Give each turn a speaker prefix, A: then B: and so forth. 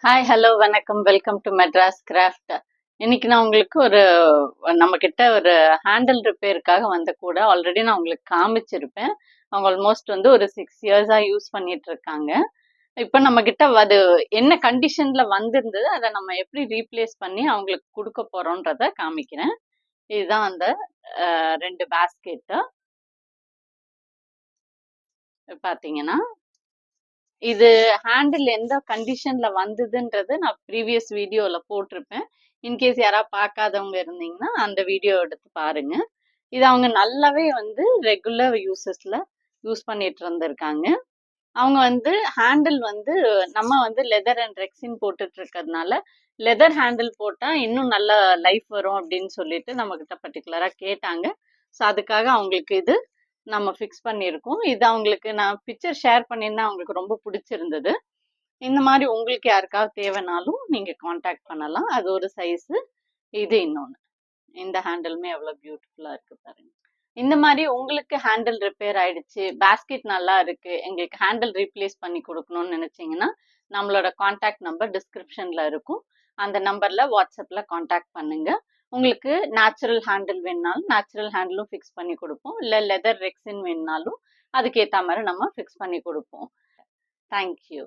A: Hi, hello, வணக்கம். Welcome to Madras craft. இன்னைக்கு நான் உங்களுக்கு நம்ம கிட்ட ஒரு ஹேண்டில் ரிப்பேருக்காக வந்த கூட ஆல்ரெடி நான் உங்களுக்கு காமிச்சிருப்பேன். அவங்க ஆல்மோஸ்ட் ஒரு 6 இயர்ஸா யூஸ் பண்ணிட்டு இருக்காங்க. இப்ப நம்ம கிட்ட அது என்ன கண்டிஷன்ல வந்திருந்தது, அதை நம்ம எப்படி ரீப்ளேஸ் பண்ணி அவங்களுக்கு கொடுக்க போறோம்ன்றத காமிக்கிறேன். இதுதான் அந்த 2 பேஸ்கெட். பாத்தீங்கன்னா இது ஹேண்டில் எந்த கண்டிஷன்ல வந்ததுன்றது நான் ப்ரீவியஸ் வீடியோல போட்டிருப்பேன். இன்கேஸ் யாராவது பார்க்காதவங்க இருந்தீங்கன்னா அந்த வீடியோ எடுத்து பாருங்க. இது அவங்க நல்லாவே ரெகுலர் யூசஸ்ல யூஸ் பண்ணிட்டு இருந்திருக்காங்க. அவங்க ஹேண்டில் நம்ம லெதர் அண்ட் ரெக்ஸின் போட்டுட்டு இருக்கிறதுனால லெதர் ஹேண்டில் போட்டா இன்னும் நல்ல லைஃப் வரும் அப்படின்னு சொல்லிட்டு நம்ம கிட்ட பர்டிகுலரா கேட்டாங்க. ஸோ அதுக்காக அவங்களுக்கு இது நம்ம ஃபிக்ஸ் பண்ணியிருக்கோம். இது அவங்களுக்கு நான் பிக்சர் ஷேர் பண்ணியிருந்தேன், அவங்களுக்கு ரொம்ப பிடிச்சிருந்தது. இந்த மாதிரி உங்களுக்கு யாருக்காவது தேவைனாலும் நீங்க காண்டாக்ட் பண்ணலாம். அது ஒரு சைஸ். இது இன்னொன்னு. இந்த ஹேண்டிலுமே எவ்வளவு பியூட்டிஃபுல்லா இருக்கு பாருங்க. இந்த மாதிரி உங்களுக்கு ஹேண்டில் ரிப்பேர் ஆயிடுச்சு, பேஸ்கெட் நல்லா இருக்கு, எங்களுக்கு ஹேண்டில் ரீப்ளேஸ் பண்ணி கொடுக்கணும்னு நினைச்சீங்கன்னா நம்மளோட காண்டாக்ட் நம்பர் டிஸ்கிரிப்ஷன்ல இருக்கும். அந்த நம்பர்ல வாட்ஸ்அப்ல காண்டாக்ட் பண்ணுங்க. உங்களுக்கு நேச்சுரல் ஹேண்டில் வேணுனாலும் நேச்சுரல் ஹேண்டிலும் ஃபிக்ஸ் பண்ணி கொடுப்போம். இல்லை லெதர் ரெக்ஸின் வேணுனாலும் அதுக்கேற்ற மாதிரி நம்ம ஃபிக்ஸ் பண்ணி கொடுப்போம். தேங்க்யூ.